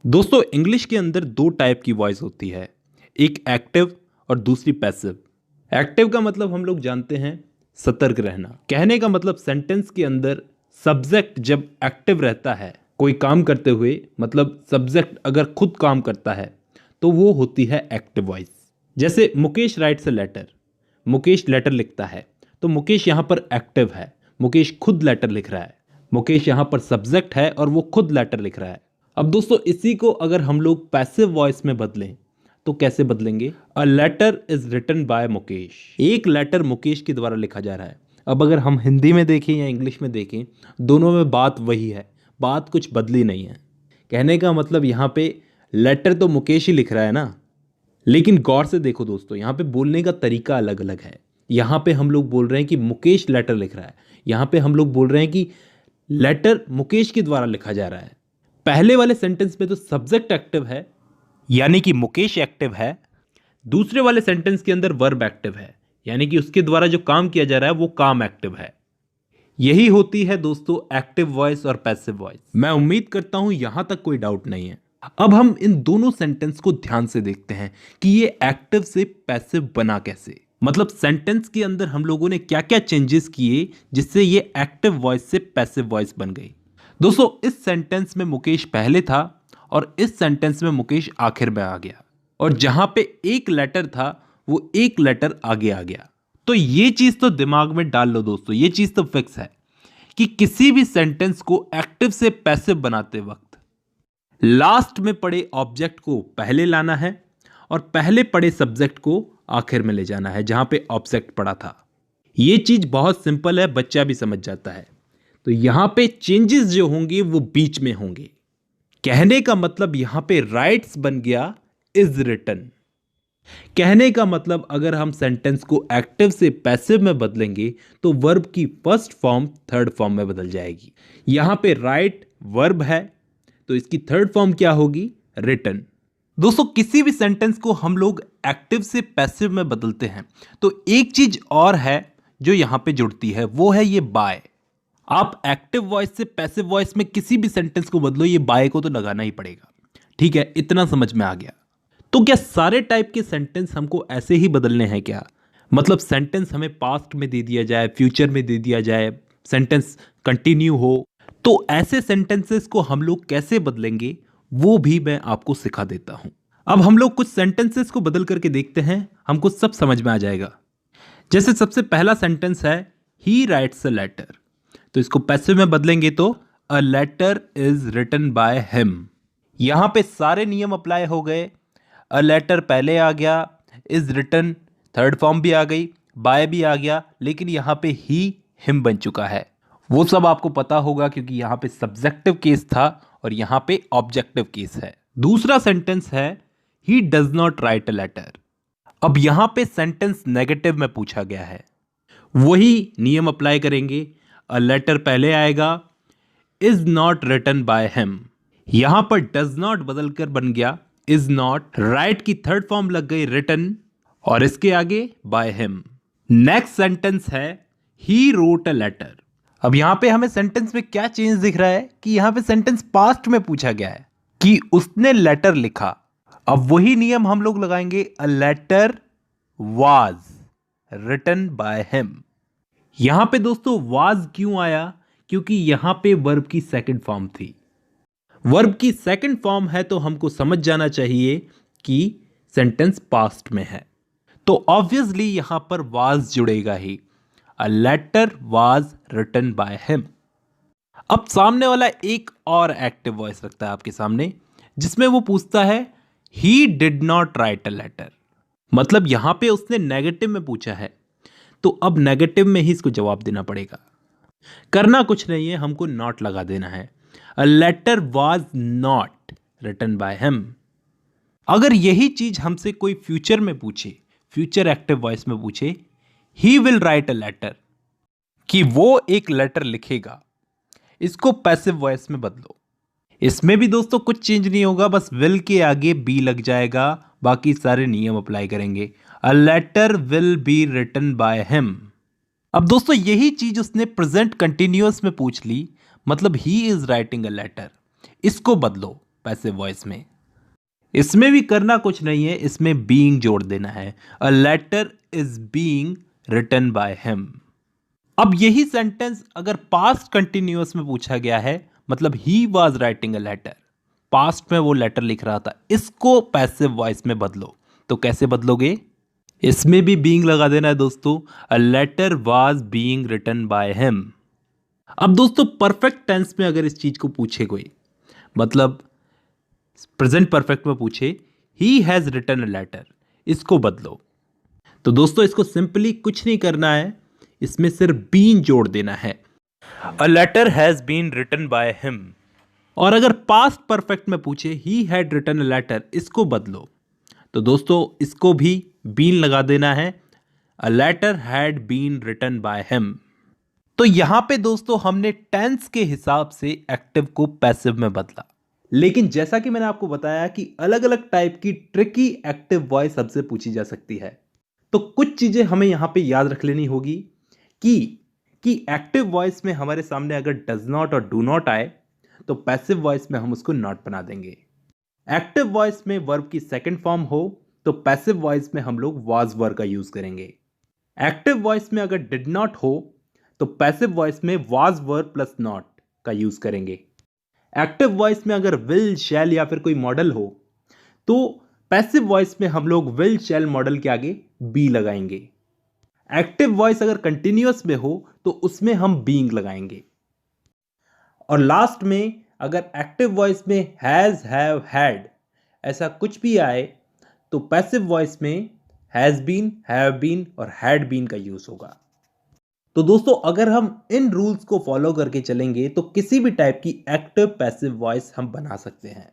दोस्तों इंग्लिश के अंदर दो टाइप की वॉइस होती है, एक एक्टिव और दूसरी पैसिव। एक्टिव का मतलब हम लोग जानते हैं सतर्क रहना। कहने का मतलब सेंटेंस के अंदर सब्जेक्ट जब एक्टिव रहता है कोई काम करते हुए, मतलब सब्जेक्ट अगर खुद काम करता है तो वो होती है एक्टिव वॉइस। जैसे Mukesh writes a letter, Mukesh letter लिखता है तो मुकेश यहाँ पर एक्टिव है, मुकेश खुद लेटर लिख रहा है। मुकेश यहाँ पर सब्जेक्ट है और वो खुद लेटर लिख रहा है। अब दोस्तों इसी को अगर हम लोग पैसिव वॉइस में बदलें तो कैसे बदलेंगे? A letter is written by Mukesh, एक लेटर मुकेश के द्वारा लिखा जा रहा है। अब अगर हम हिंदी में देखें या इंग्लिश में देखें, दोनों में बात वही है, बात कुछ बदली नहीं है। कहने का मतलब यहाँ पे लेटर तो मुकेश ही लिख रहा है ना, लेकिन गौर से देखो दोस्तों, यहाँ पे बोलने का तरीका अलग अलग है। यहाँ पे हम लोग बोल रहे हैं कि मुकेश लेटर लिख रहा है, यहाँ पे हम लोग बोल रहे हैं कि लेटर मुकेश के द्वारा लिखा जा रहा है। पहले वाले सेंटेंस में तो सब्जेक्ट एक्टिव है, यानी कि मुकेश एक्टिव है। दूसरे वाले सेंटेंस के अंदर वर्ब एक्टिव है, यानी कि उसके द्वारा जो काम किया जा रहा है वो काम एक्टिव है। यही होती है दोस्तों एक्टिव वॉइस और पैसिव वॉइस। मैं उम्मीद करता हूं यहां तक कोई डाउट नहीं है। अब हम इन दोनों सेंटेंस को ध्यान से देखते हैं कि ये एक्टिव से पैसिव बना कैसे। मतलब सेंटेंस के अंदर हम लोगों ने क्या क्या चेंजेस किए जिससे ये एक्टिव वॉइस से पैसिव वॉइस बन गई। दोस्तों इस सेंटेंस में मुकेश पहले था और इस सेंटेंस में मुकेश आखिर में आ गया, और जहां पे एक लेटर था वो एक लेटर आगे आ गया। तो ये चीज तो दिमाग में डाल लो दोस्तों, ये चीज तो फिक्स है कि किसी भी सेंटेंस को एक्टिव से पैसिव बनाते वक्त लास्ट में पड़े ऑब्जेक्ट को पहले लाना है और पहले पड़े सब्जेक्ट को आखिर में ले जाना है जहां पे ऑब्जेक्ट पड़ा था। ये चीज बहुत सिंपल है, बच्चा भी समझ जाता है। तो यहां पे चेंजेस जो होंगे वो बीच में होंगे। कहने का मतलब यहां पे राइट्स बन गया इज रिटन। कहने का मतलब अगर हम सेंटेंस को एक्टिव से पैसिव में बदलेंगे तो वर्ब की फर्स्ट फॉर्म थर्ड फॉर्म में बदल जाएगी। यहां पे राइट वर्ब है तो इसकी थर्ड फॉर्म क्या होगी? रिटन। दोस्तों किसी भी सेंटेंस को हम लोग एक्टिव से पैसिव में बदलते हैं तो एक चीज और है जो यहां पे जुड़ती है, वो है ये बाय। आप एक्टिव वॉइस से पैसिव वॉइस में किसी भी सेंटेंस को बदलो, ये बाय को तो लगाना ही पड़ेगा। ठीक है, इतना समझ में आ गया। तो क्या सारे टाइप के सेंटेंस हमको ऐसे ही बदलने हैं क्या? मतलब सेंटेंस हमें पास्ट में दे दिया जाए, फ्यूचर में दे दिया जाए, सेंटेंस कंटिन्यू हो, तो ऐसे सेंटेंसेस को हम लोग कैसे बदलेंगे वो भी मैं आपको सिखा देता हूं। अब हम लोग कुछ सेंटेंसेस को बदल करके देखते हैं, हमको सब समझ में आ जाएगा। जैसे सबसे पहला सेंटेंस है ही राइट्स अ लेटर, तो इसको पैसिव में बदलेंगे तो a letter is written by him. यहां पे सारे नियम अप्लाई हो गए। अ लेटर पहले आ गया, इज रिटन थर्ड फॉर्म भी आ गई, बाय भी आ गया, लेकिन यहां पे ही हिम बन चुका है। वो सब आपको पता होगा क्योंकि यहां पे सब्जेक्टिव केस था और यहां पे ऑब्जेक्टिव केस है। दूसरा सेंटेंस है he does not write a letter. अब यहां पे सेंटेंस नेगेटिव में पूछा गया है, वही नियम अप्लाई करेंगे। अ लेटर पहले आएगा, is not written by him. यहां पर डज नॉट बदलकर बन गया इज नॉट, राइट की थर्ड फॉर्म लग गई रिटन और इसके आगे बाय हिम। नेक्स्ट सेंटेंस है ही रोट अ लेटर। अब यहां पे हमें सेंटेंस में क्या चेंज दिख रहा है कि यहां पे सेंटेंस पास्ट में पूछा गया है कि उसने लेटर लिखा। अब वही नियम हम लोग लगाएंगे, a letter was written by him. यहां पे दोस्तों वाज क्यों आया? क्योंकि यहां पे वर्ब की सेकंड फॉर्म थी। वर्ब की सेकंड फॉर्म है तो हमको समझ जाना चाहिए कि सेंटेंस पास्ट में है, तो ऑब्वियसली यहां पर वाज जुड़ेगा ही। A letter was written by him. अब सामने वाला एक और एक्टिव वॉइस रखता है आपके सामने जिसमें वो पूछता है he did not write a letter. मतलब यहां पे उसने नेगेटिव में पूछा है तो अब नेगेटिव में ही इसको जवाब देना पड़ेगा। करना कुछ नहीं है, हमको नॉट लगा देना है। A letter was not written by him. अगर यही चीज हमसे कोई फ्यूचर में पूछे, फ्यूचर एक्टिव वॉइस में पूछे he will write a letter, कि वो एक लेटर लिखेगा, इसको पैसिव वॉइस में बदलो। इसमें भी दोस्तों कुछ चेंज नहीं होगा, बस विल के आगे बी लग जाएगा, बाकी सारे नियम अप्लाई करेंगे। A letter will be written by him. अब दोस्तों यही चीज उसने प्रेजेंट कंटिन्यूअस में पूछ ली, मतलब he is writing a letter, इसको बदलो, पैसिव वॉइस में। इसमें भी करना कुछ नहीं है, इसमें बीइंग जोड़ देना है। A letter is being written by him. अब यही सेंटेंस अगर पास्ट कंटिन्यूअस में पूछा गया है, मतलब he was writing a letter, past में वो लेटर लिख रहा था, इसको पैसिव वॉइस में बदलो। तो कैसे बदलोगे? इसमें भी बीइंग लगा देना है दोस्तों। A letter was being written by him. अब दोस्तों परफेक्ट टेंस में अगर इस चीज को पूछे कोई, मतलब प्रेजेंट परफेक्ट में पूछे he has written a letter, इसको बदलो। तो दोस्तों इसको सिंपली कुछ नहीं करना है, इसमें सिर्फ बीन जोड़ देना है। A letter has been written by him. और अगर पास्ट परफेक्ट में पूछे he had written a letter, इसको बदलो। तो दोस्तों इसको भी बीन लगा देना है। A letter had been written by him. तो यहां पे दोस्तों हमने टेंस के हिसाब से एक्टिव को पैसिव में बदला। लेकिन जैसा कि मैंने आपको बताया कि अलग अलग टाइप की ट्रिकी एक्टिव वॉइस सबसे पूछी जा सकती है, तो कुछ चीजें हमें यहां पे याद रख लेनी होगी कि एक्टिव वॉइस में हमारे सामने अगर डज नॉट और डू नॉट आए तो पैसिव वॉइस में हम उसको नॉट बना देंगे। एक्टिव वॉइस में वर्ब की सेकंड फॉर्म हो तो पैसिव वॉइस में हम लोग वाज वर्ब का यूज करेंगे। एक्टिव वॉइस में अगर डिड नॉट हो तो पैसिव वॉइस में वाज वर्ब प्लस नॉट का यूज करेंगे। एक्टिव वॉइस में अगर विल शैल या फिर कोई मॉडल हो तो पैसिव वॉइस में हम लोग विल शैल मॉडल के आगे बी लगाएंगे। एक्टिव वॉइस अगर कंटिन्यूअस में हो तो उसमें हम बीइंग लगाएंगे। और लास्ट में अगर एक्टिव वॉइस में हैज हैव हैड ऐसा कुछ भी आए तो पैसिव वॉइस में हैज बीन, हैव बीन और हैड बीन का यूज होगा। तो दोस्तों अगर हम इन रूल्स को फॉलो करके चलेंगे तो किसी भी टाइप की एक्टिव पैसिव वॉइस हम बना सकते हैं।